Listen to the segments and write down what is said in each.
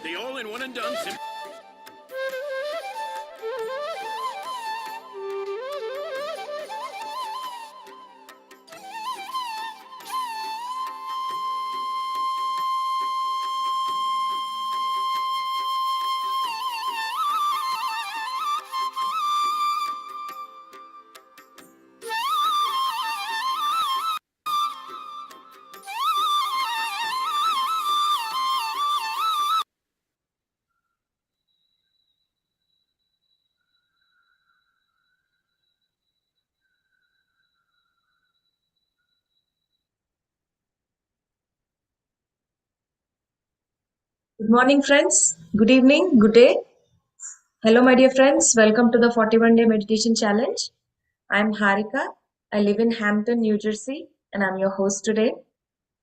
The all-in-one and done. Good morning, friends. Good evening. Good day. Hello, my dear friends. Welcome to the 41-day meditation challenge. I'm Harika. I live in Hampton, New Jersey, and I'm your host today.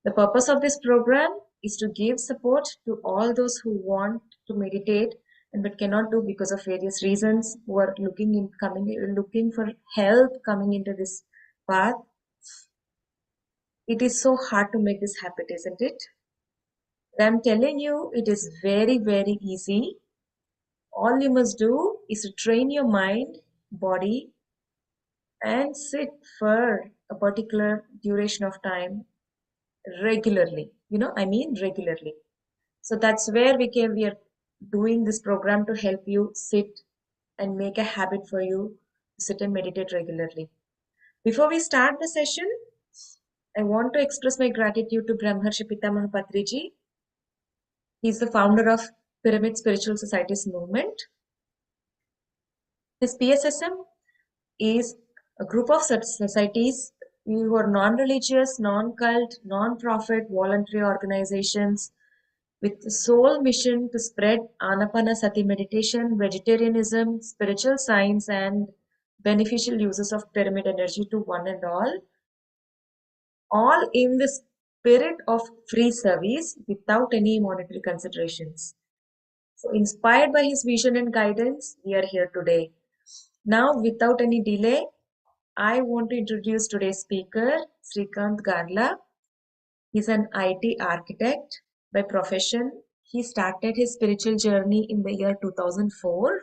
The purpose of this program is to give support to all those who want to meditate and but cannot do because of various reasons, who are looking for help coming into this path. It is so hard to make this habit, isn't it? I'm telling you, it is very, very easy. All you must do is to train your mind, body, and sit for a particular duration of time regularly. Regularly. So that's where we are doing this program to help you sit and make a habit for you to sit and meditate regularly. Before we start the session, I want to express my gratitude to Brahmarshi Pitamaha Patriji. He's the founder of Pyramid Spiritual Societies movement. This PSSM is a group of societies who are non-religious, non-cult, non-profit, voluntary organizations with the sole mission to spread Anapanasati meditation, vegetarianism, spiritual science, and beneficial uses of pyramid energy to one and all in the spirit of free service without any monetary considerations. So inspired by his vision and guidance, we are here today. Now, without any delay, I want to introduce today's speaker, Srikanth Garla. He's an IT architect by profession. He started his spiritual journey in the year 2004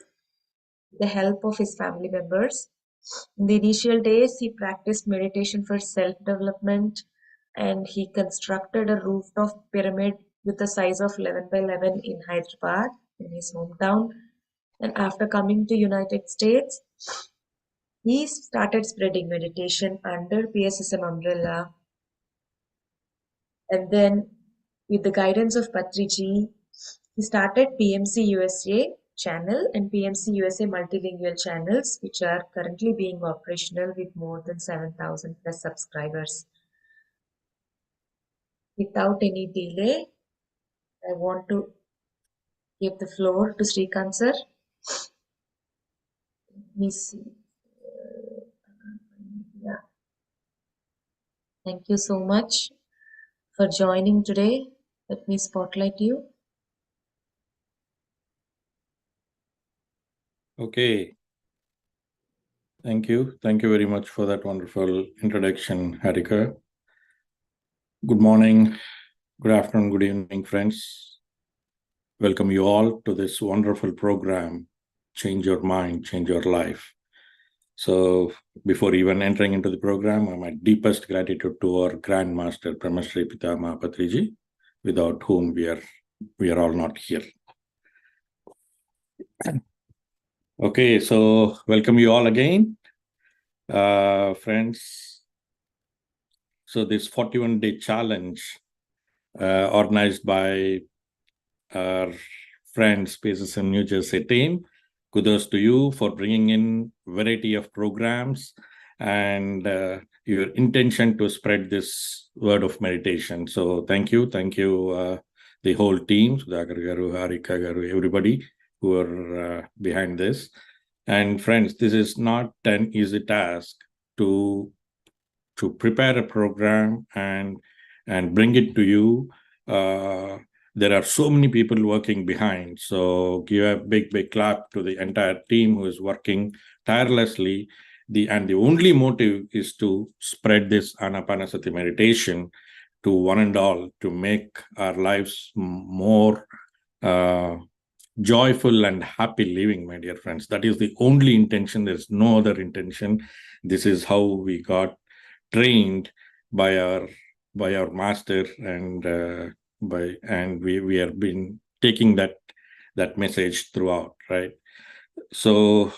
with the help of his family members. In the initial days, he practiced meditation for self-development, and he constructed a rooftop pyramid with the size of 11 by 11 in Hyderabad, in his hometown. And after coming to United States, he started spreading meditation under PSSM umbrella. And then with the guidance of Patriji, he started PMC USA channel and PMC USA multilingual channels, which are currently being operational with more than 7,000 plus subscribers. Without any delay, I want to give the floor to Srikanth sir. Let me see. Yeah. Thank you so much for joining today. Let me spotlight you. Okay. Thank you. Thank you very much for that wonderful introduction, Harika. Good morning, good afternoon, good evening, friends. Welcome you all to this wonderful program, Change Your Mind, Change Your Life. So before even entering into the program, my deepest gratitude to our Grandmaster, Brahmarshi Pitamaha Patriji, without whom we are all not here. Okay, so welcome you all again, friends. So this 41-day challenge organized by our friends, PSSMUSA team. Kudos to you for bringing in variety of programs and your intention to spread this word of meditation. So thank you, the whole team, Sudhakar Garu, Harika Garu, everybody who are behind this. And friends, this is not an easy task to prepare a program and bring it to you. There are so many people working behind. So give a big clap to the entire team who is working tirelessly. And the only motive is to spread this Anapanasati meditation to one and all, to make our lives more joyful and happy living, my dear friends. That is the only intention. There's no other intention. This is how we got trained by our master, and we have been taking that message throughout, right? So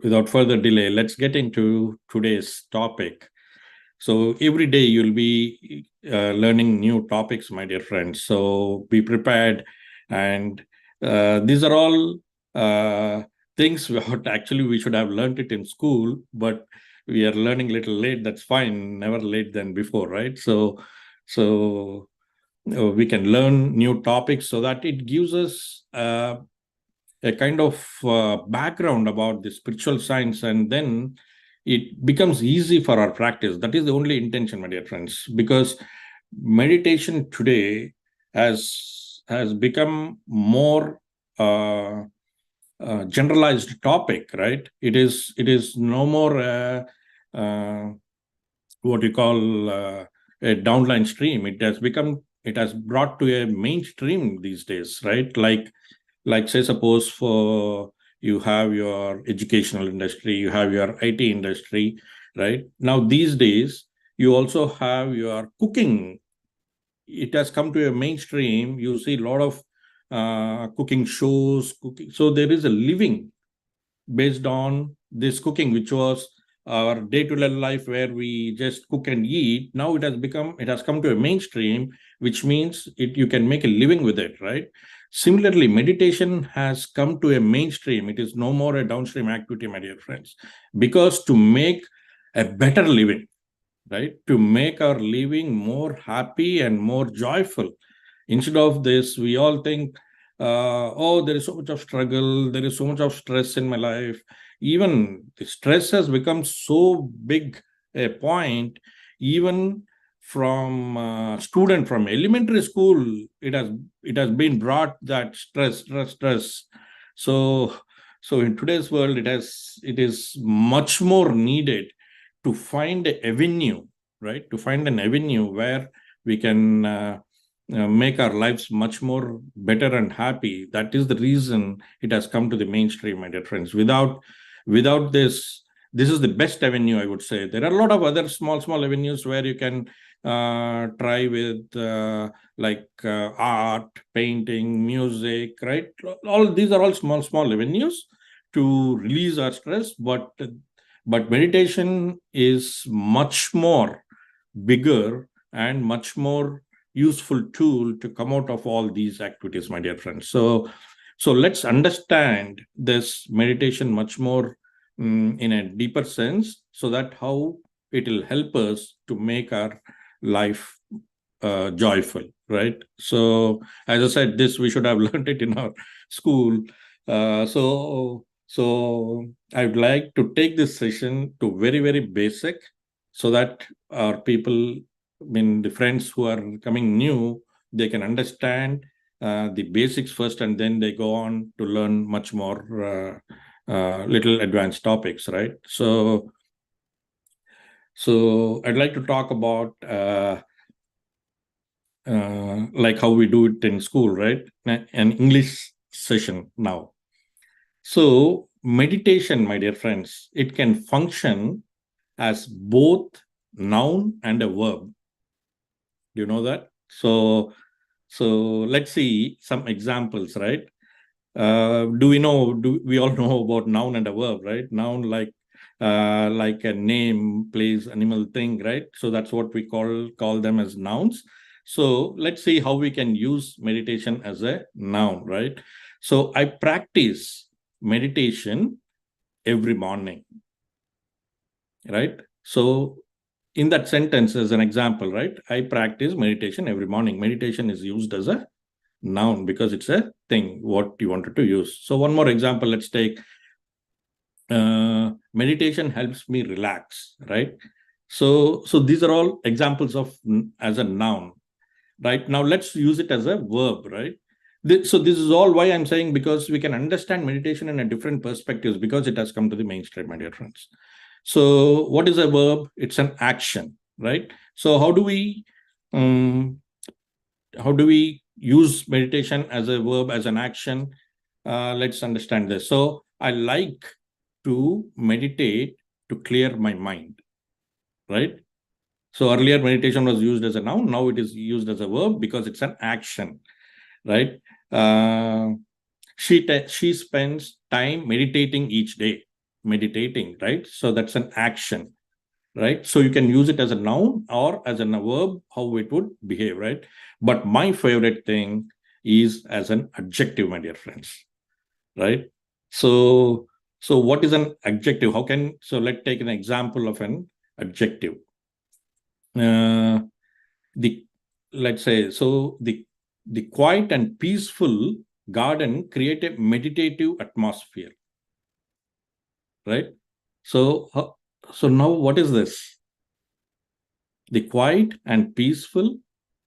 without further delay, let's get into today's topic. So every day you'll be learning new topics, my dear friends. So be prepared. And these are all things what actually we should have learned it in school, but we are learning a little late. That's fine. Never late than before, right? So we can learn new topics so that it gives us a kind of background about the spiritual science, and then it becomes easy for our practice. That is the only intention, my dear friends, because meditation today has become more generalized topic, right? It is no more what you call a downline stream. It has brought to a mainstream these days, right? Like say, suppose for you have your educational industry, you have your IT industry, right? Now these days you also have your cooking. It has come to a mainstream. You see a lot of cooking shows, cooking. So there is a living based on this cooking, which was our day-to-day life where we just cook and eat. Now it has come to a mainstream, which means you can make a living with it, right? Similarly, meditation has come to a mainstream. It is no more a downstream activity, my dear friends, because to make a better living, right, to make our living more happy and more joyful. Instead of this, we all think, oh, there is so much of struggle, there is so much of stress in my life. Even the stress has become so big a point, even from student from elementary school, it has been brought that stress. So in today's world, it is much more needed to find an avenue, right? To find an avenue where we can make our lives much more better and happy. That is the reason it has come to the mainstream, my dear friends. Without this is the best avenue, I would say. There are a lot of other small avenues where you can try with art, painting, music, right? All these are all small avenues to release our stress, but meditation is much more bigger and much more useful tool to come out of all these activities, my dear friends. So let's understand this meditation much more in a deeper sense, so that how it will help us to make our life joyful, right? So as I said, this we should have learned it in our school. So I'd like to take this session to very, very basic, so that our people, I mean, the friends who are coming new, they can understand the basics first, and then they go on to learn much more little advanced topics, right? So I'd like to talk about like how we do it in school, right? An English session now. So meditation, my dear friends, it can function as both noun and a verb. Do you know that? So let's see some examples, right? Do we all know about noun and a verb, right? Noun, like a name, place, animal, thing, right? So that's what we call them as nouns. So let's see how we can use meditation as a noun, right? So I practice meditation every morning, right? So in that sentence, as an example, right, I practice meditation every morning. Meditation is used as a noun because it's a thing what you wanted to use. So one more example, let's take meditation helps me relax, right? So these are all examples of as a noun, right? Now let's use it as a verb, right? So this is all why I'm saying, because we can understand meditation in a different perspectives, because it has come to the mainstream, my dear friends. So what is a verb? It's an action, right? So how do we use meditation as a verb, as an action. Let's understand this. So I like to meditate to clear my mind, right? So earlier meditation was used as a noun. Now it is used as a verb because it's an action, right? She spends time meditating each day, meditating, right? So that's an action, right? So you can use it as a noun or as a verb, how it would behave, right? But my favorite thing is as an adjective, my dear friends, right? So what is an adjective? So let's take an example of an adjective. The let's say, so the quiet and peaceful garden create a meditative atmosphere, right? So now what is this? The quiet and peaceful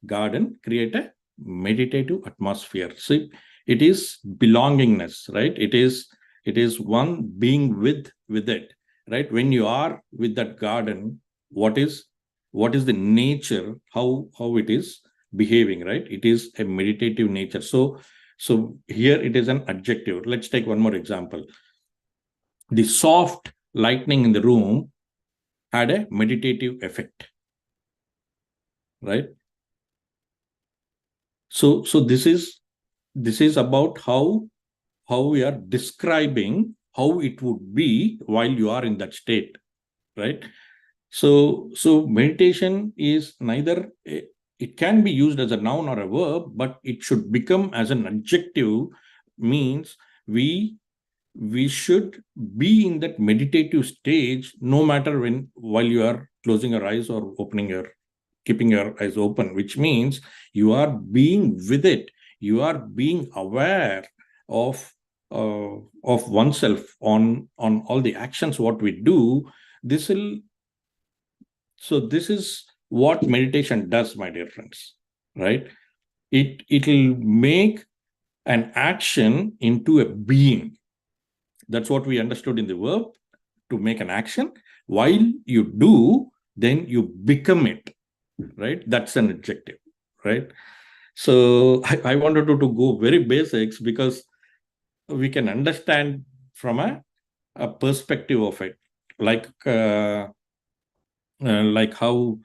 garden create a meditative atmosphere. See, it is belongingness, right? It is one being with it, right? When you are with that garden, what is the nature, how it is behaving, right? It is a meditative nature. So here it is an adjective. Let's take one more example. The soft lightning in the room had a meditative effect, right? So this is about how we are describing how it would be while you are in that state, right? So meditation is neither it can be used as a noun or a verb, but it should become as an adjective. Means we should be in that meditative stage no matter when, while you are closing your eyes or keeping your eyes open, which means you are being with it, you are being aware of oneself on all the actions what we do. This will this is what meditation does, my dear friends, right? It will make an action into a being. That's what we understood in the verb, to make an action. While you do, then you become it, right? That's an adjective, right? So I wanted to go very basics because we can understand from a perspective of it, like how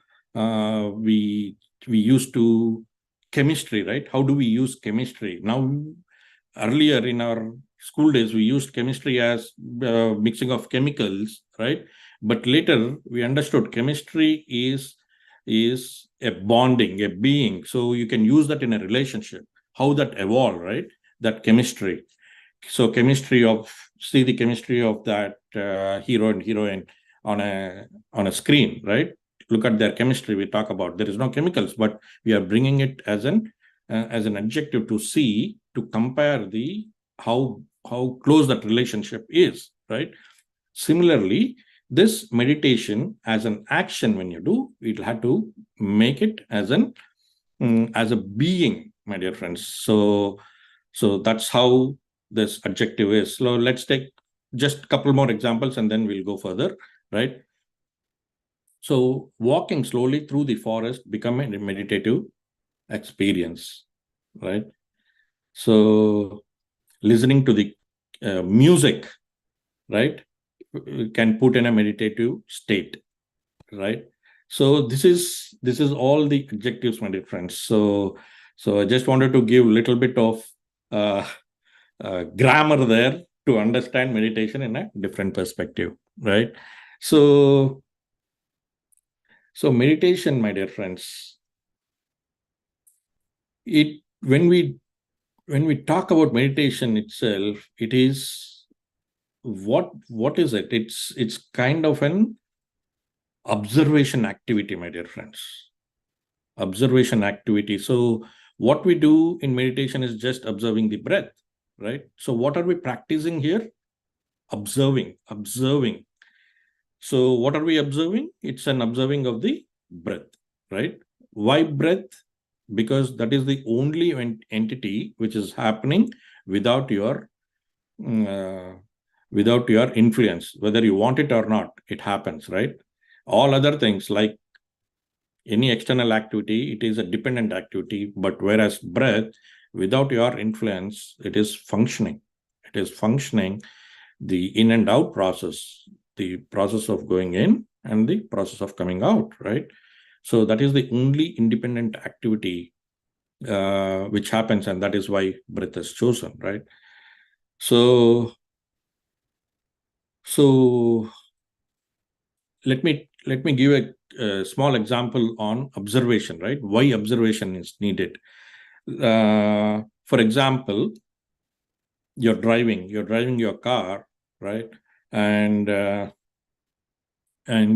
we used to chemistry, right? How do we use chemistry now? Earlier in our school days, we used chemistry as mixing of chemicals, right? But later we understood chemistry is a bonding, a being. So you can use that in a relationship. How that evolved, right? That chemistry. So see the chemistry of that hero and heroine on a screen, right? Look at their chemistry. We talk about there is no chemicals, but we are bringing it as an adjective to see, to compare the how close that relationship is, right? Similarly, this meditation as an action, when you do, it'll have to make it as a being, my dear friends. So that's how this adjective is. So let's take just a couple more examples and then we'll go further, right? So walking slowly through the forest become a meditative experience, right? So listening to the music, right, can put in a meditative state, right? So this is all the adjectives, my dear friends. So I just wanted to give a little bit of grammar there to understand meditation in a different perspective, right? So meditation, my dear friends, it when we talk about meditation itself, it is what is it? It's kind of an observation activity, my dear friends. Observation activity. So what we do in meditation is just observing the breath, right? So what are we practicing here? Observing. So what are we observing? It's an observing of the breath, right? Why breath? Because that is the only entity which is happening without your influence. Whether you want it or not, it happens, right? All other things like any external activity, it is a dependent activity. But whereas breath, without your influence, it is functioning. It is functioning, the in and out process, the process of going in and the process of coming out, right? So that is the only independent activity which happens, and that is why breath is chosen, right? So let me give a small example on observation, right? Why observation is needed. For example, you're driving your car, right? And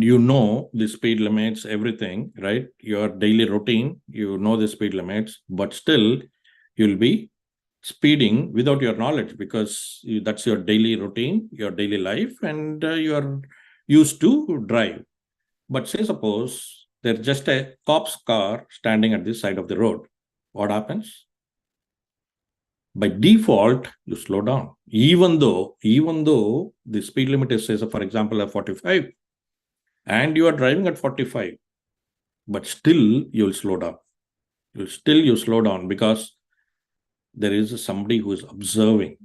you know the speed limits, everything, right? Your daily routine, you know the speed limits, but still you'll be speeding without your knowledge, because that's your daily routine, your daily life, and you are used to drive. But say suppose there's just a cop's car standing at the side of the road. What happens? By default, you slow down, even though the speed limit is, say, for example, a 45, and you are driving at 45, but still you'll slow down. You slow down because there is somebody who is observing,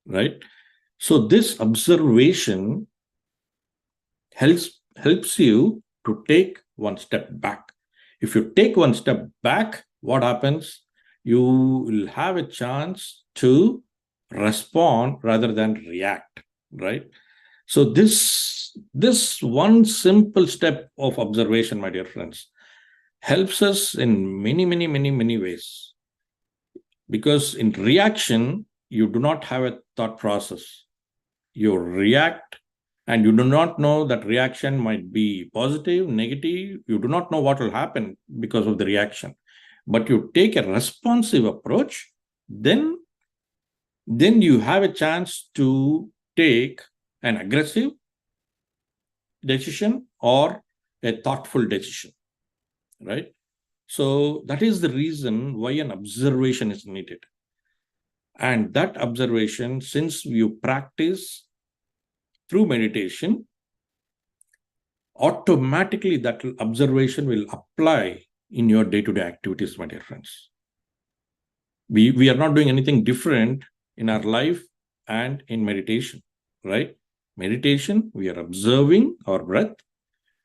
right? So this observation helps you to take one step back. If you take one step back, what happens? You will have a chance to respond rather than react, right? So this one simple step of observation, my dear friends, helps us in many ways. Because in reaction, you do not have a thought process. You react, and you do not know that reaction might be positive, negative. You do not know what will happen because of the reaction. But you take a responsive approach, then you have a chance to take an aggressive decision or a thoughtful decision, right? So that is the reason why an observation is needed. And that observation, since you practice through meditation, automatically that observation will apply in your day-to-day activities, my dear friends. We are not doing anything different in our life and in meditation, right? Meditation, we are observing our breath,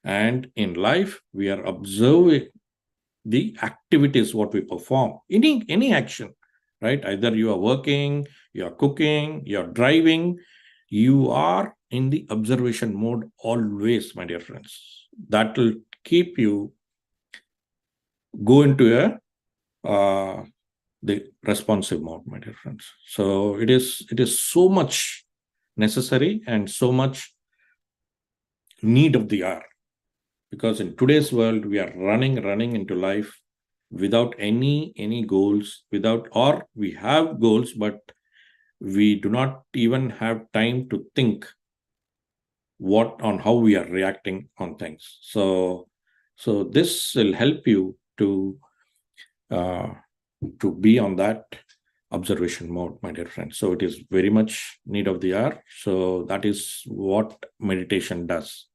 and in life, we are observing the activities what we perform, any action, right? Either you are working, you are cooking, you are driving, you are in the observation mode always, my dear friends. That will keep you go into the responsive mode, my dear friends. So it is so much necessary and so much need of the hour, because in today's world we are running into life without any goals, or we have goals, but we do not even have time to think on how we are reacting on things. So this will help you to be on that observation mode, my dear friends. So it is very much need of the hour. So that is what meditation does.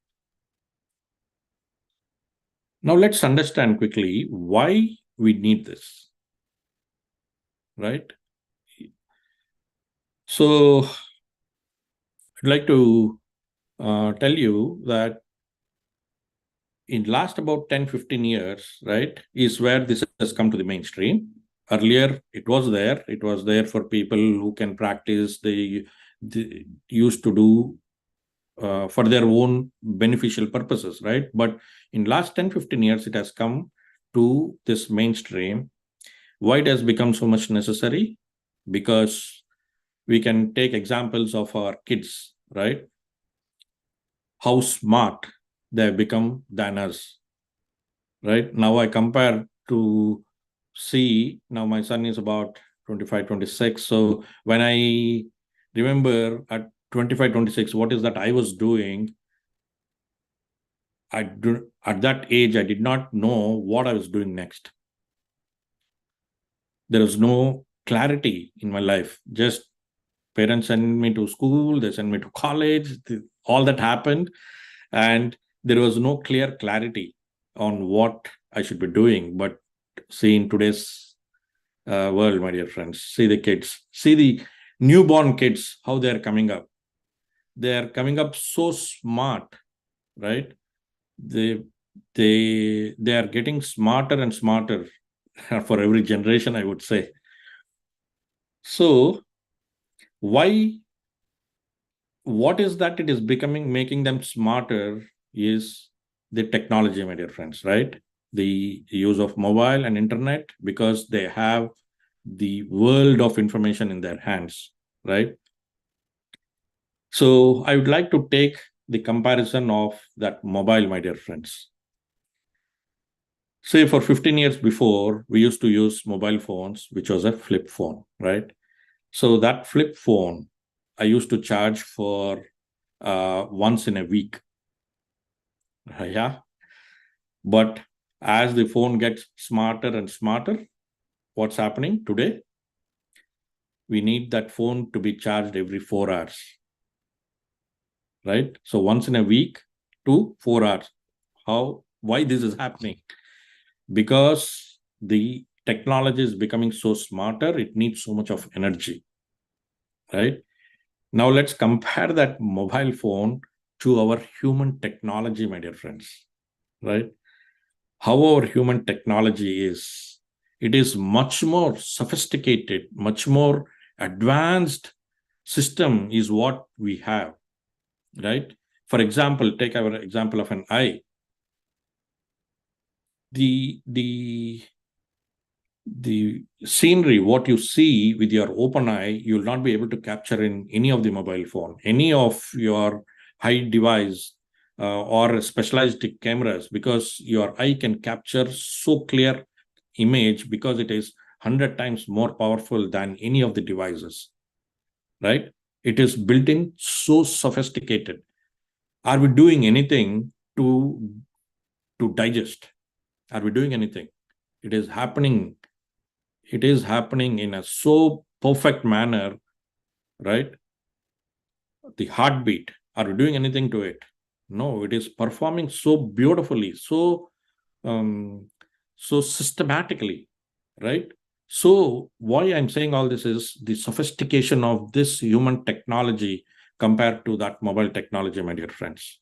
Now let's understand quickly why we need this, right? So I'd like to tell you that in last about 10-15 years, right, is where this has come to the mainstream. Earlier, it was there for people who can practice. They used to do for their own beneficial purposes, right? But in last 10-15 years, it has come to this mainstream. Why it has become so much necessary? Because we can take examples of our kids, right? How smart they have become than us, right? Now I compare to see, now my son is about 25, 26. So when I remember at 25, 26, what is that I was doing? At that age, I did not know what I was doing next. There was no clarity in my life. Just parents send me to school, they send me to college, all that happened. And there was no clear clarity on what I should be doing. But see, in today's world, my dear friends, see the kids, see the newborn kids, how they are coming up. They are coming up so smart, right? They are getting smarter and smarter for every generation, I would say. So why, what is that it is becoming, making them smarter is the technology, my dear friends, right? The use of mobile and internet, because they have the world of information in their hands, right? So I would like to take the comparison of that mobile, my dear friends. Say for 15 years before, we used to use mobile phones, which was a flip phone, right? So that flip phone, I used to charge for once in a week. Yeah. But as the phone gets smarter and smarter, what's happening today? We need that phone to be charged every 4 hours, right? So once in a week to 4 hours. Why this is happening? Because the technology is becoming so smarter, it needs so much of energy, right? Now let's compare that mobile phone to our human technology, my dear friends, right? How our human technology is. It is much more sophisticated, much more advanced system is what we have, right? For example, take our example of an eye. The scenery, what you see with your open eye, you'll not be able to capture in any of the mobile phone, any of your high device or specialized cameras, because your eye can capture so clear image because it is 100 times more powerful than any of the devices, right? It is built in so sophisticated. Are we doing anything to digest? Are we doing anything? It is happening. It is happening in a so perfect manner, right? The heartbeat, are we doing anything to it? No, it is performing so beautifully, um, so systematically, right? So why I'm saying all this is the sophistication of this human technology compared to that mobile technology, my dear friends.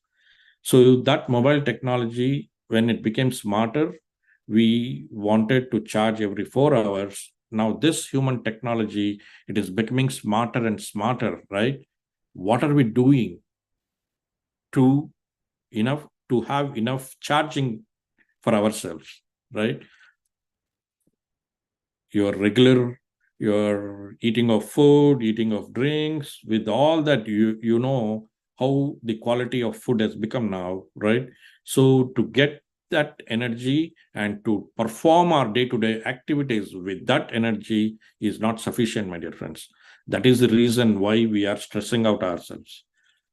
So that mobile technology, when it became smarter, we wanted to charge every 4 hours. Now this human technology, it is becoming smarter and smarter, right? What are we doing to to have enough charging for ourselves, right? Your eating of food, eating of drinks, with all that, you know how the quality of food has become now, right? So to get that energy and to perform our day-to-day activities with that energy is not sufficient, my dear friends. That is the reason why we are stressing out ourselves.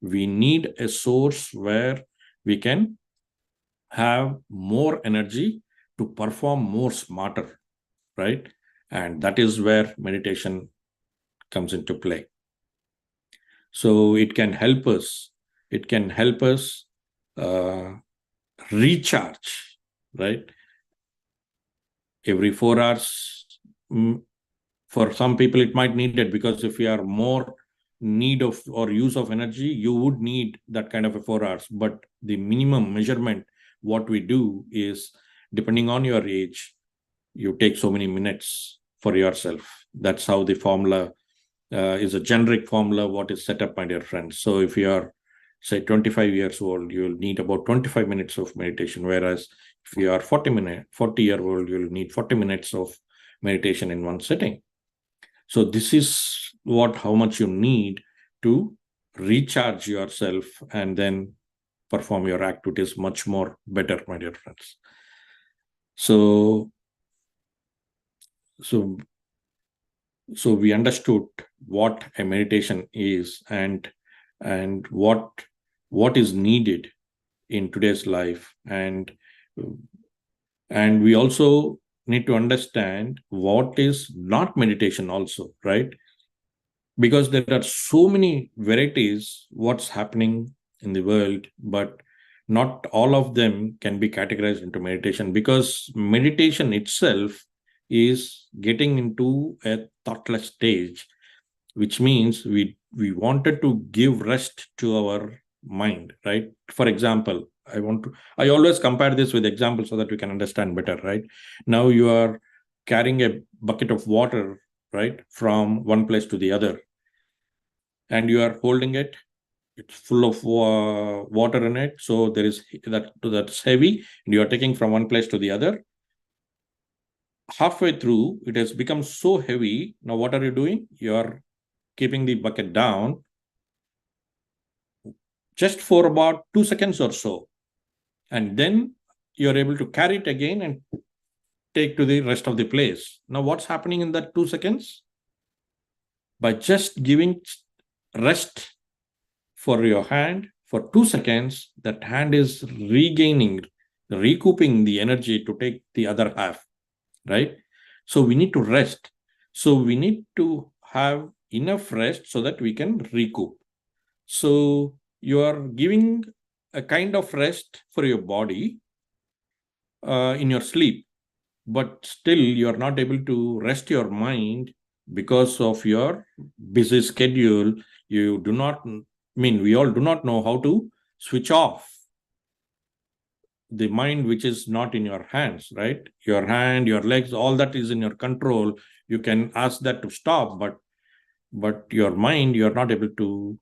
We need a source where we can have more energy to perform more smarter, right? And that is where meditation comes into play. So it can help us, it can help us uh, recharge, right? Every 4 hours. For some people, it might need it, because if you are more need of or use of energy, you would need that kind of a 4 hours. But the minimum measurement, what we do is, depending on your age, you take so many minutes for yourself. That's how the formula is a generic formula, what is set up, my dear friends. So if you are, say, 25 years old, you'll need about 25 minutes of meditation. Whereas if you are 40-year-old, you'll need 40 minutes of meditation in one sitting. So this is how much you need to recharge yourself and then perform your activities much more better, my dear friends. So so so we understood what a meditation is, and what is needed in today's life, and we also need to understand what is not meditation also, right? Because there are so many varieties what's happening in the world, but not all of them can be categorized into meditation, because meditation itself is getting into a thoughtless stage, which means we wanted to give rest to our mind, right? For example, I always compare this with examples so that we can understand better, right? Now you are carrying a bucket of water, right, from one place to the other, and you are holding it. It's full of water in it, so there is that's heavy, and you are taking from one place to the other. Halfway through, it has become so heavy. Now what are you doing? You are keeping the bucket down just for about 2 seconds or so, and then you're able to carry it again and take to the rest of the place. Now what's happening in that 2 seconds? By just giving rest for your hand for 2 seconds, that hand is recouping the energy to take the other half, right? So we need to rest. So we need to have enough rest so that we can recoup. So you are giving a kind of rest for your body in your sleep, but still you are not able to rest your mind because of your busy schedule. You do not, we all do not know how to switch off the mind, which is not in your hands, right? Your hand, your legs, all that is in your control. You can ask that to stop, but your mind, you're not able to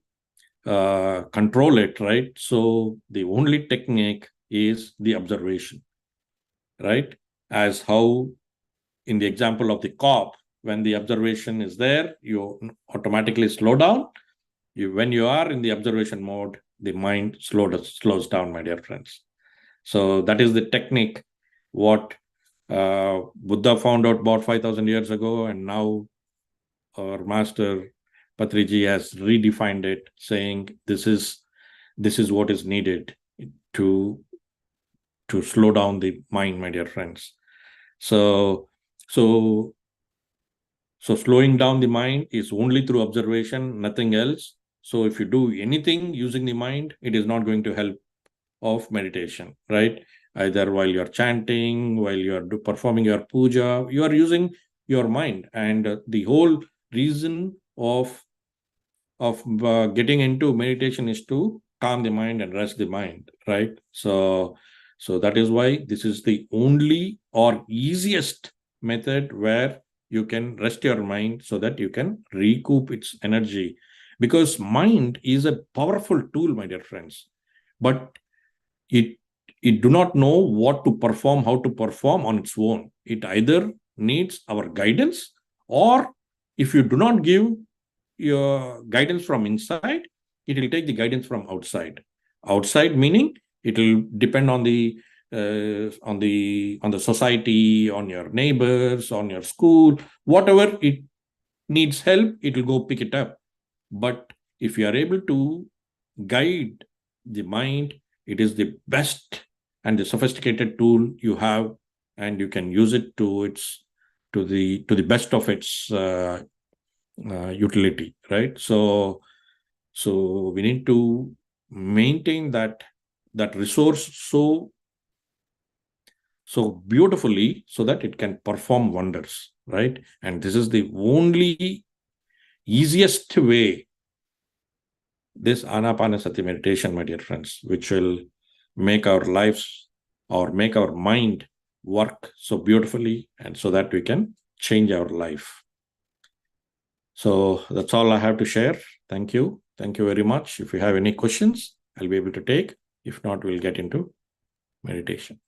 control it, right? So the only technique is the observation, right? As how in the example of the cop, when the observation is there, you automatically slow down. When you are in the observation mode, the mind slows down, my dear friends. So that is the technique what Buddha found out about 5,000 years ago, and now our master Patriji has redefined it, saying this is what is needed to slow down the mind, my dear friends. So slowing down the mind is only through observation, nothing else. So if you do anything using the mind, it is not going to help of meditation, right? Either while you're chanting, while you're performing your puja, you are using your mind. And the whole reason of getting into meditation is to calm the mind and rest the mind, right? So that is why this is the only or easiest method where you can rest your mind so that you can recoup its energy, because mind is a powerful tool, my dear friends, but it do not know what to perform, how to perform on its own. It either needs our guidance, or if you do not give your guidance from inside, it will take the guidance from outside. Outside meaning it will depend on the society, on your neighbors, on your school, whatever it needs help, it will go pick it up. But if you are able to guide the mind, it is the best and the sophisticated tool you have, and you can use it to the best of its utility, right? So we need to maintain that resource so beautifully so that it can perform wonders, right? And this is the only easiest way, this Anapanasati meditation, my dear friends, which will make our lives or make our mind work so beautifully, and so that we can change our life. So that's all I have to share. Thank you. Thank you very much. If you have any questions, I'll be able to take. If not, we'll get into meditation.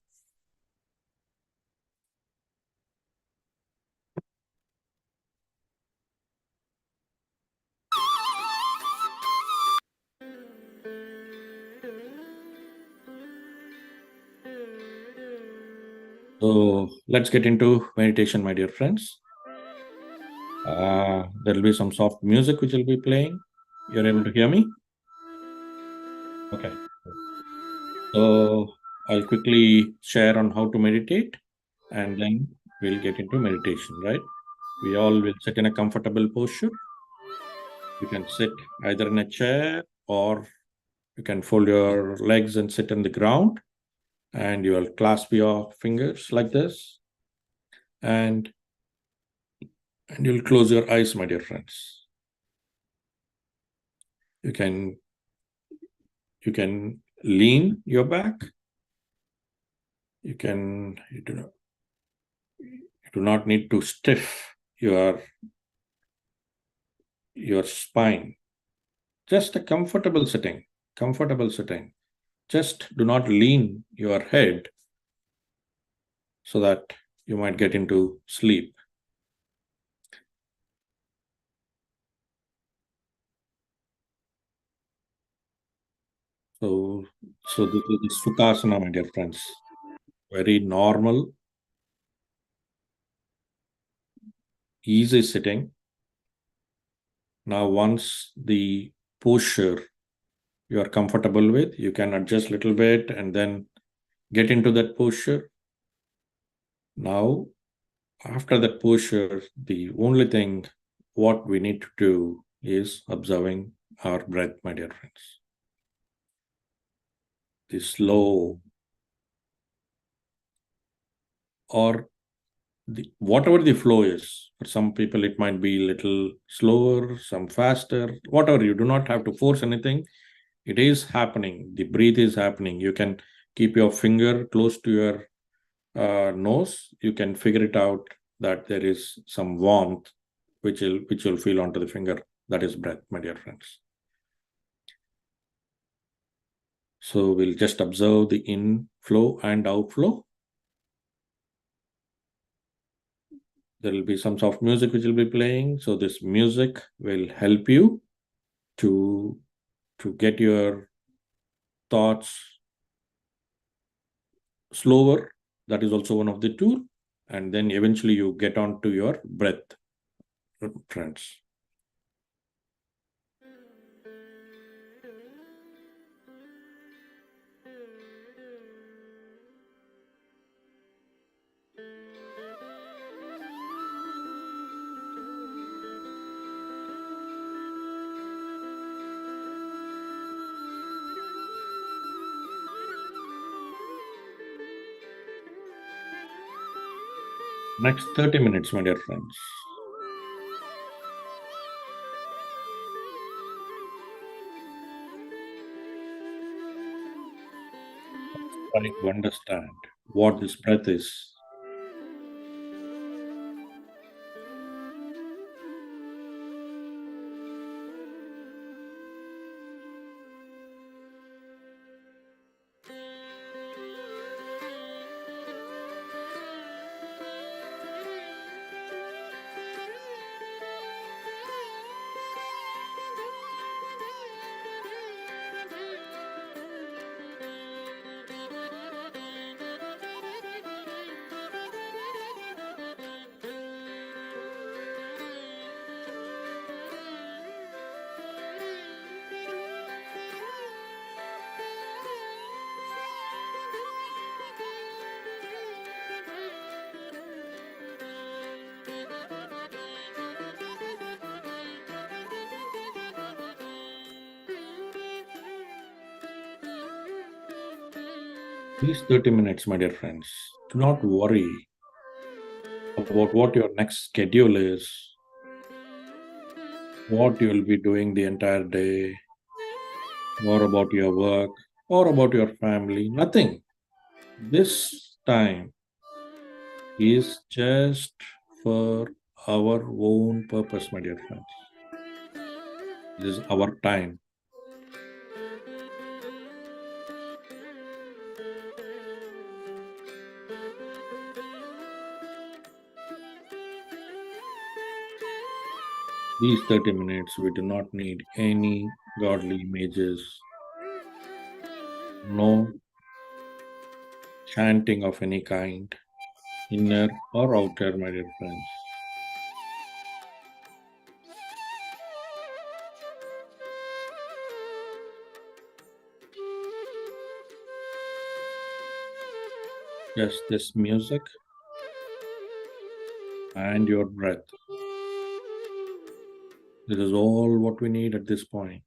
So let's get into meditation, my dear friends. There will be some soft music which will be playing. You're able to hear me? Okay. So I'll quickly share on how to meditate, and then we'll get into meditation, right? We all will sit in a comfortable posture. You can sit either in a chair or You can fold your legs and sit on the ground, and you will clasp your fingers like this, and you'll close your eyes, my dear friends. You can lean your back. You do not need to stiff your spine. Just a comfortable sitting. Just do not lean your head so that you might get into sleep. So this is the Sukhasana, my dear friends. Very normal, easy sitting. Now, once the posture you are comfortable with, you can adjust a little bit and then get into that posture. Now, after that posture, the only thing what we need to do is observing our breath, my dear friends. The slow or whatever the flow is. For some people, it might be a little slower, some faster, whatever. You do not have to force anything. It is happening. The breath is happening. You can keep your finger close to your nose. You can figure it out that there is some warmth which you'll feel onto the finger. That is breath, my dear friends. So we'll just observe the inflow and outflow. There will be some soft music which will be playing. So this music will help you to get your thoughts slower. That is also one of the tool. And then eventually you get on to your breath, friends. Next 30 minutes, my dear friends. Trying to understand what this breath is. These 30 minutes, my dear friends, do not worry about what your next schedule is, what you will be doing the entire day, or about your work, or about your family. Nothing. This time is just for our own purpose, my dear friends. This is our time. These 30 minutes, we do not need any godly images, no chanting of any kind, inner or outer, my dear friends. Just this music and your breath. This is all what we need at this point.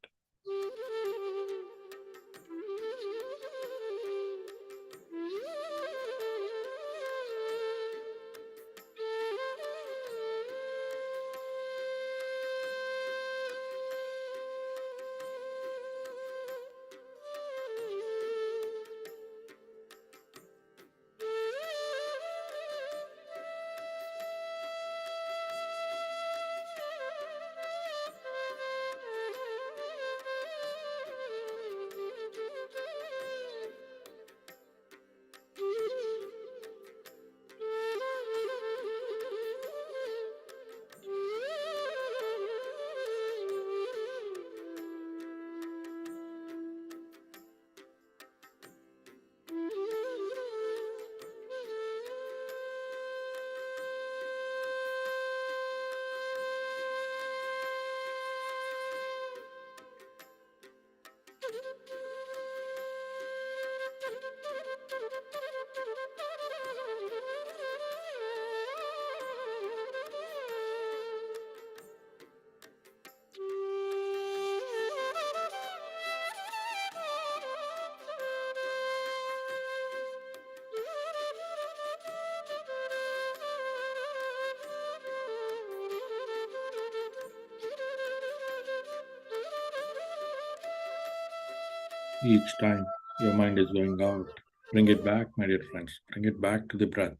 Each time your mind is going out, bring it back, my dear friends. Bring it back to the breath.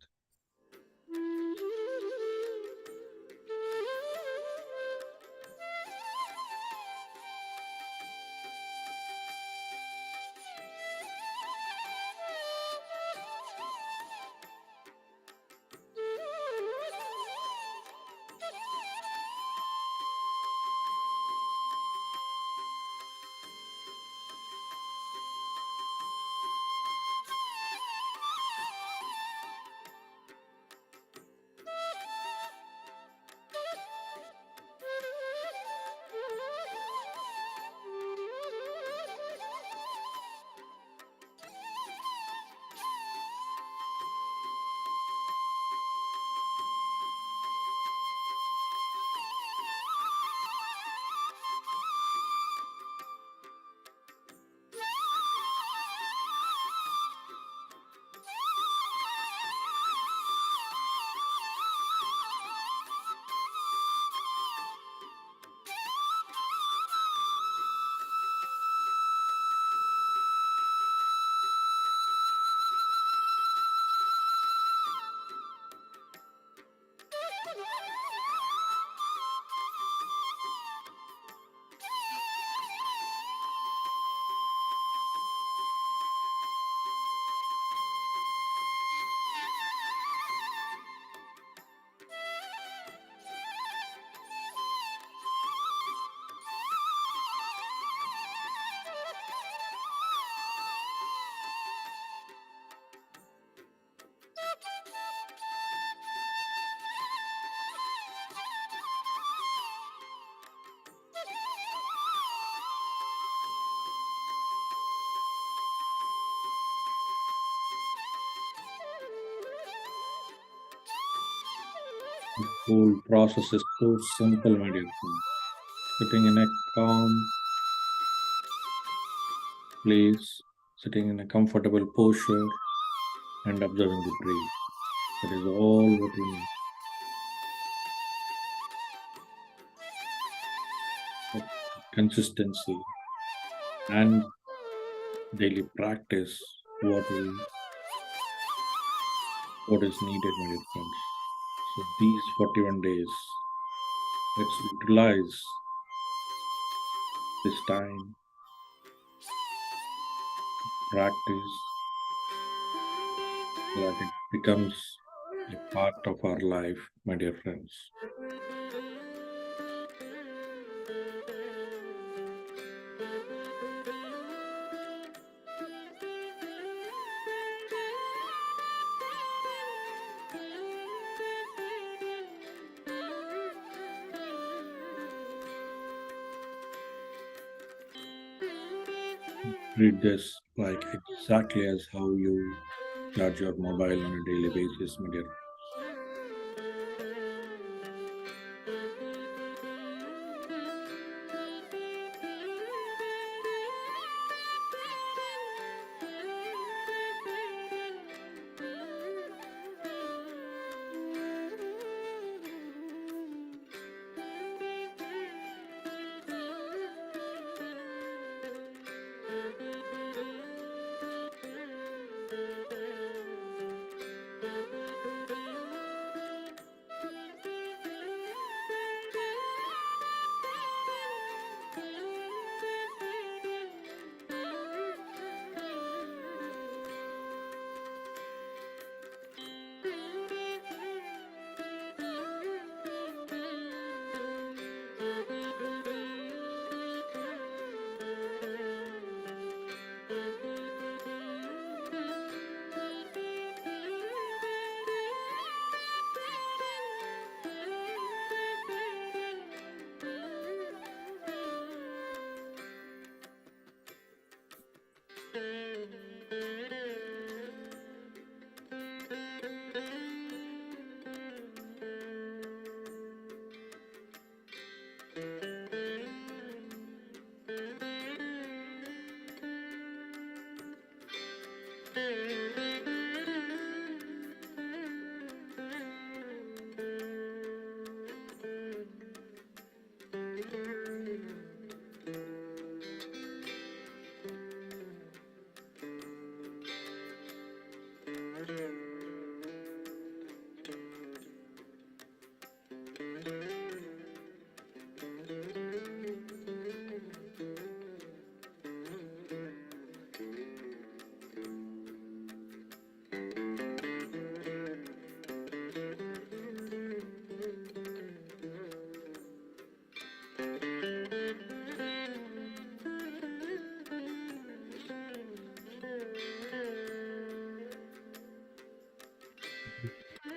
The whole process is so simple, my dear friends. Sitting in a calm place, sitting in a comfortable posture, and observing the breath. That is all what we need. But consistency and daily practice, what is needed, my dear friends. So these 41 days, let's utilize this time, practice, so that it becomes a part of our life, my dear friends. Treat this like exactly as how you charge your mobile on a daily basis, my dear.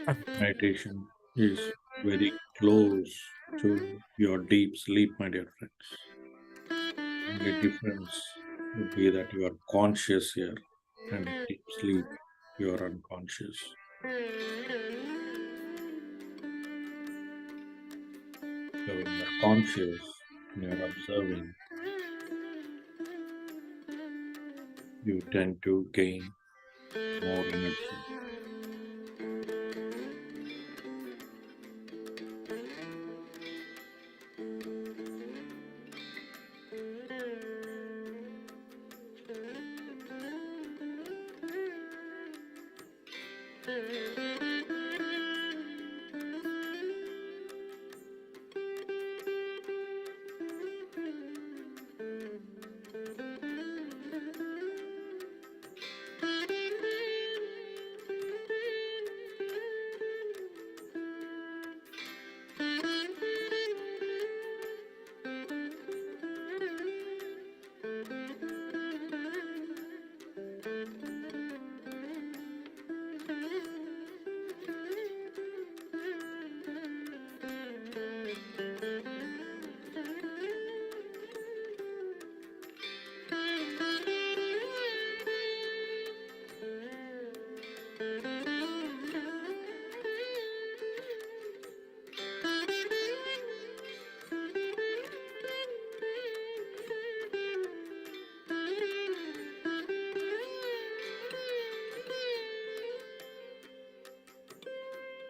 Meditation is very close to your deep sleep, my dear friends. Only difference would be that you are conscious here, and in deep sleep, you are unconscious. So when you are conscious, when you are observing, you tend to gain more energy.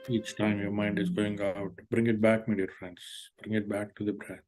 Each time your mind is going out, bring it back, my dear friends. Bring it back to the breath.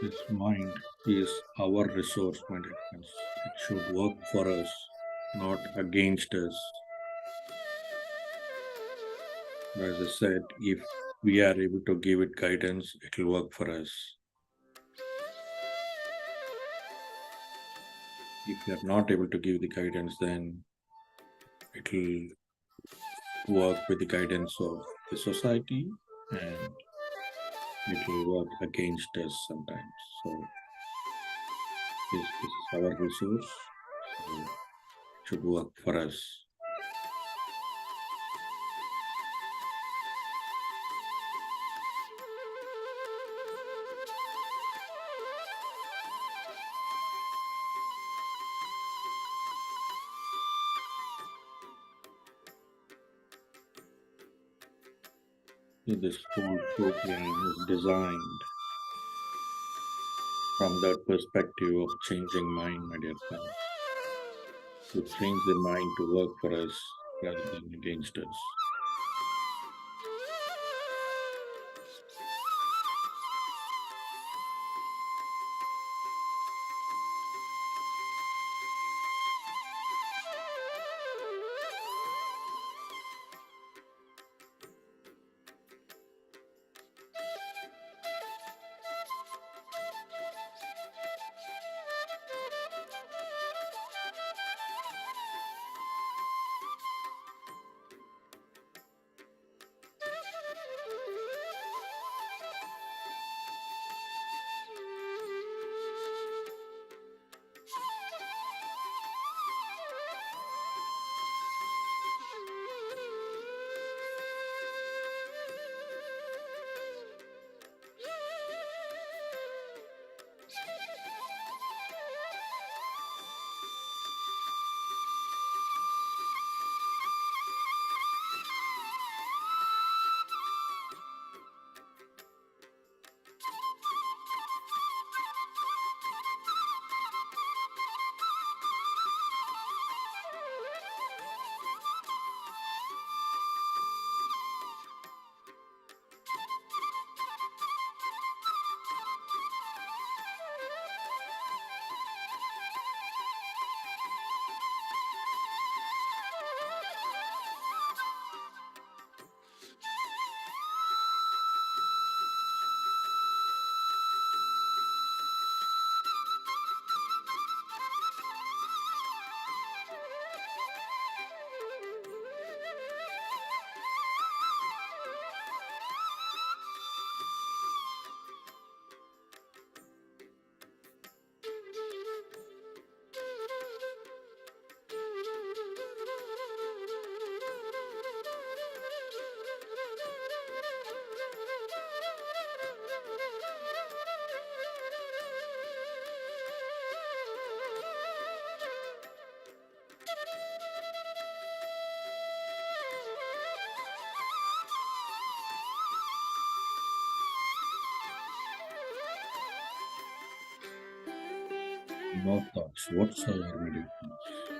This mind is our resource, my dear friends. It should work for us, not against us. As I said, if we are able to give it guidance, it will work for us. If we are not able to give the guidance, then it will work with the guidance of the society and it will work against us sometimes. So this is our resource. So it should work for us. So this whole program is designed from that perspective of changing mind, my dear friends, to change the mind to work for us rather than against us. No thoughts whatsoever, my dear friends.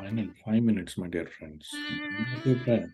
Final 5 minutes, my dear friends. Hold your breath.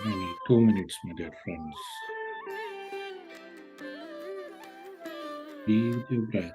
Final 2 minutes, my dear friends. Be with your breath.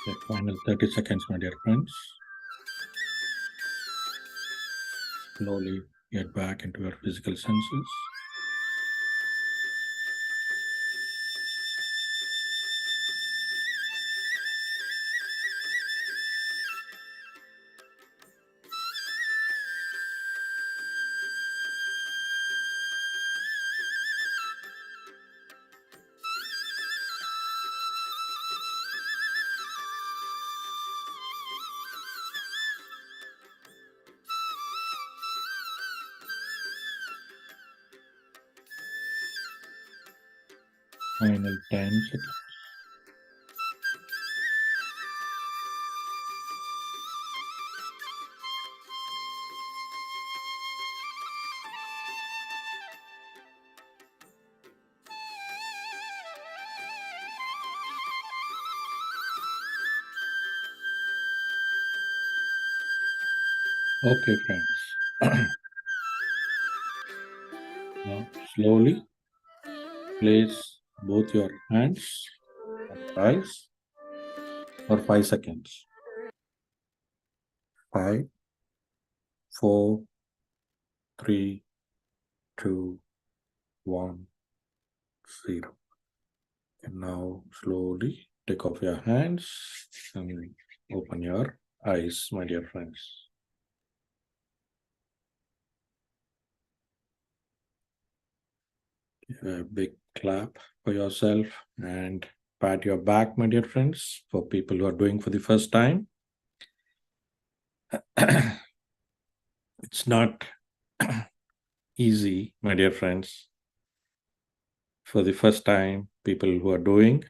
The final 30 seconds, my dear friends. Slowly get back into your physical senses. Final 10 seconds. Okay, friends. Now, slowly place both your hands on your eyes for 5 seconds. 5, 4, 3, 2, 1, 0. And now slowly take off your hands and open your eyes, my dear friends. Give a big clap for yourself and pat your back, my dear friends, for people who are doing for the first time. It's not easy, my dear friends. For the first time, people who are doing,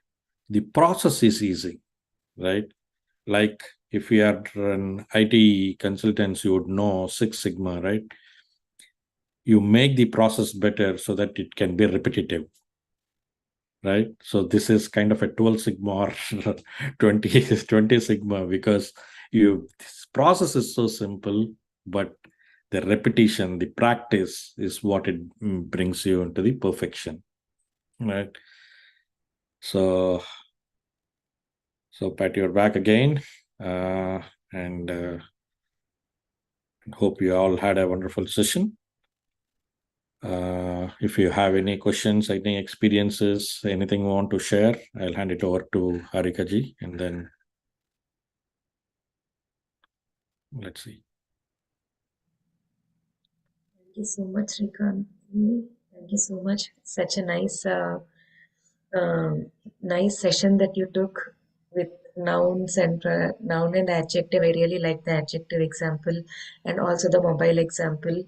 the process is easy, right? Like if you are an IT consultants, you would know Six Sigma, right? You make the process better so that it can be repetitive, right? So this is kind of a 12 sigma or 20 sigma, because this process is so simple, but the repetition, the practice is what it brings you into the perfection, right? So pat your back again, and hope you all had a wonderful session. If you have any questions, any experiences, anything you want to share, I'll hand it over to Harikaji, and then let's see. Thank you so much, Srikanth. Thank you so much. Such a nice session that you took with nouns and noun and adjective. I really like the adjective example and also the mobile example.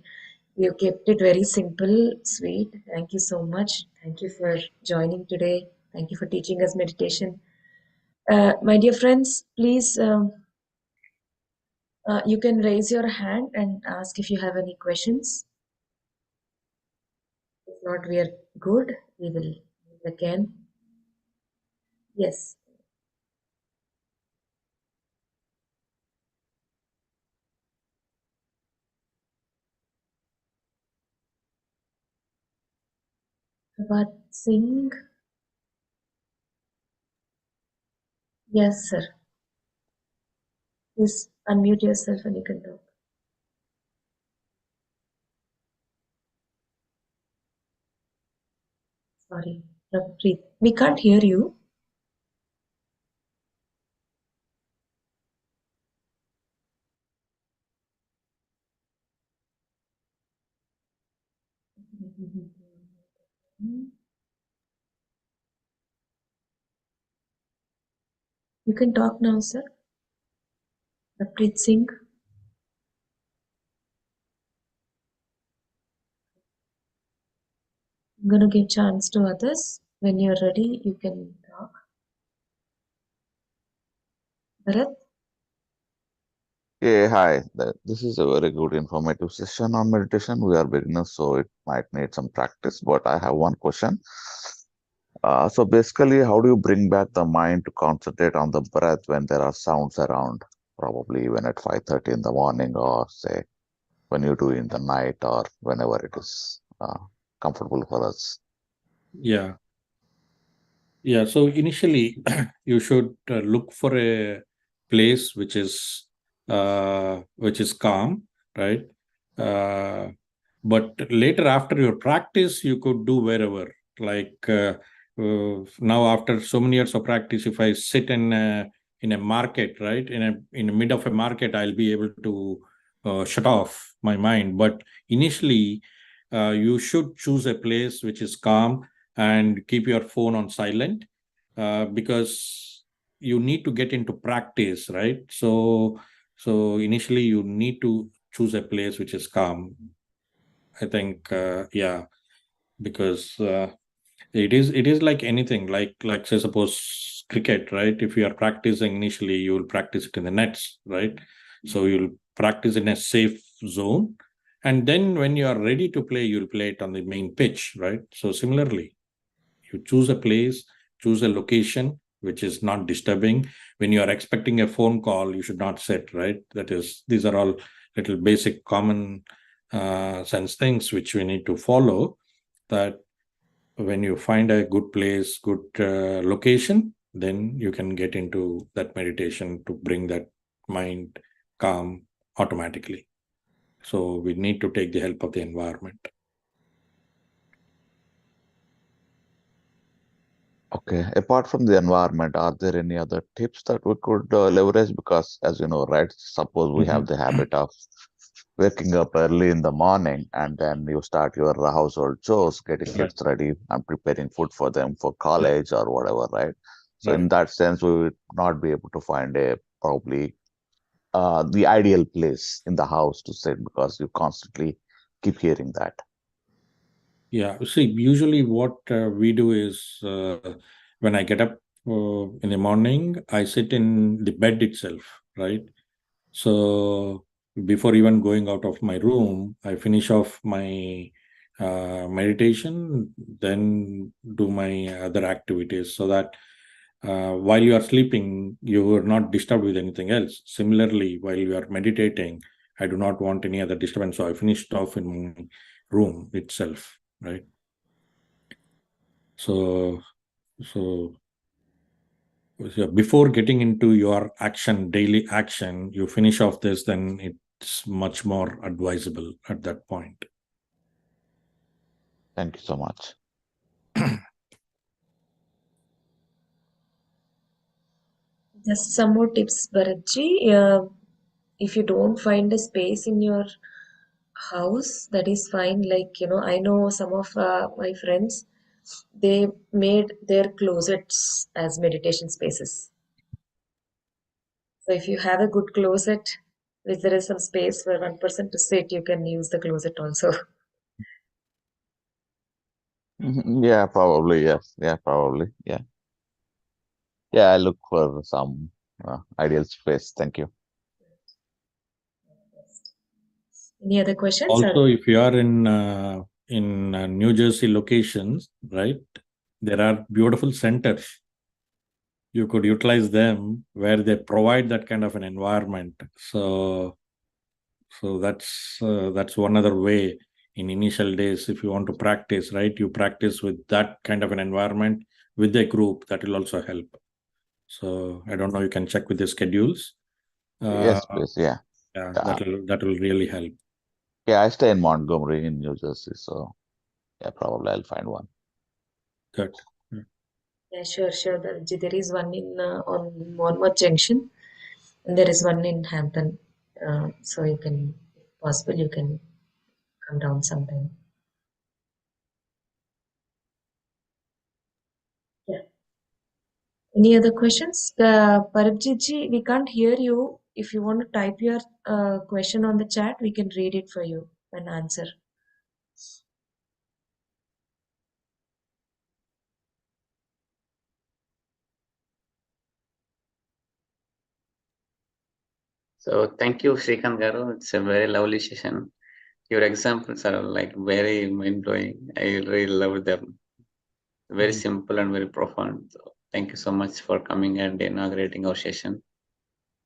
You kept it very simple, sweet. Thank you so much. Thank you for joining today. Thank you for teaching us meditation. My dear friends, please, you can raise your hand and ask if you have any questions. If not, we are good. We will meet again. Yes. But Singh. Yes, sir. Please unmute yourself and you can talk. Sorry. Preet, we can't hear you. You can talk now, sir. Preet Singh. I'm going to give chance to others. When you're ready, you can talk. Bharat? Yeah, hi. This is a very good informative session on meditation. We are beginners, so it might need some practice, but I have one question. So basically, how do you bring back the mind to concentrate on the breath when there are sounds around, probably even at 5:30 in the morning, or say when you do in the night, or whenever it is comfortable for us? Yeah. Yeah. So initially, you should look for a place which is calm, right? Uh, but later, after your practice, you could do wherever. Like now, after so many years of practice, if I sit in a market, right, in the mid of a market, I'll be able to shut off my mind. But initially, you should choose a place which is calm and keep your phone on silent, because you need to get into practice, right? So initially you need to choose a place which is calm, I think. Yeah, because It is like anything, like say suppose cricket, right? If you are practicing initially, you will practice it in the nets, right? So you'll practice in a safe zone, and then when you are ready to play, you'll play it on the main pitch, right? So similarly, you choose a place, choose a location which is not disturbing. When you are expecting a phone call, you should not sit, right? These are all little basic common sense things which we need to follow, that when you find a good place, good location, then you can get into that meditation to bring that mind calm automatically. So we need to take the help of the environment. Okay. Apart from the environment, are there any other tips that we could leverage? Because, as you know, right, suppose we have the habit of waking up early in the morning and then you start your household chores, getting Right. kids ready and preparing food for them for college or whatever, right? So, in Right. that sense, we would not be able to find a probably the ideal place in the house to sit because you constantly keep hearing that. Yeah. See, usually what we do is when I get up in the morning, I sit in the bed itself, right? So before even going out of my room, I finish off my meditation, then do my other activities, so that while you are sleeping, you are not disturbed with anything else. Similarly, while you are meditating, I do not want any other disturbance. So I finished off in my room itself, right? So, so before getting into your daily action, you finish off this, then it's much more advisable at that point. Thank you so much. Just some more tips, Bharatji. If you don't find a space in your house, that is fine. Like, I know some of my friends, they made their closets as meditation spaces. So if you have a good closet, if there is some space for one person to sit, you can use the closet also. Yeah, probably. Yes. Yeah, probably. Yeah. Yeah, I look for some ideal space. Thank you. Any other questions, Also, Arun? if you are in New Jersey locations, right, there are beautiful centers. You could utilize them where they provide that kind of an environment. So that's one other way. In initial days, if you want to practice, right, you practice with that kind of an environment with a group. That will also help. So I don't know, you can check with the schedules. Yes, please. Yeah. Yeah, Yeah. that will really help. Yeah, I stay in Montgomery in New Jersey, so yeah, probably I'll find one. Good. Yeah, sure, Bharatji. There is one in on Monmouth Junction, and there is one in Hampton. So you can, if possible, you can come down sometime. Yeah. Any other questions? Parabjit ji, we can't hear you. If you want to type your question on the chat, we can read it for you and answer. So thank you, Srikanth Garu. It's a very lovely session. Your examples are like very mind-blowing. I really love them. Very simple and very profound. So thank you so much for coming and inaugurating our session.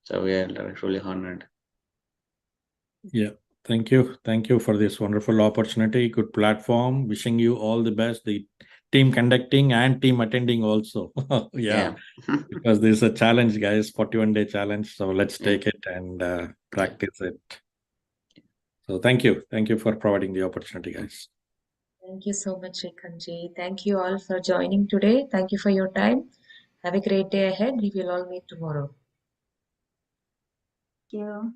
So we are truly honored. Yeah. Thank you. Thank you for this wonderful opportunity. Good platform. Wishing you all the best. The team conducting and team attending also. Yeah. Because this is a challenge, guys. 41-day challenge. So let's take it and practice it. So thank you. Thank you for providing the opportunity, guys. Thank you so much, Srikanth ji. Thank you all for joining today. Thank you for your time. Have a great day ahead. We will all meet tomorrow. you.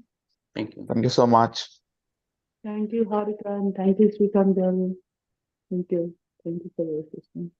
Thank you. Thank you so much. Thank you, Harika, and thank you, Srikanth Garla. Thank you. Thank you for your assistance.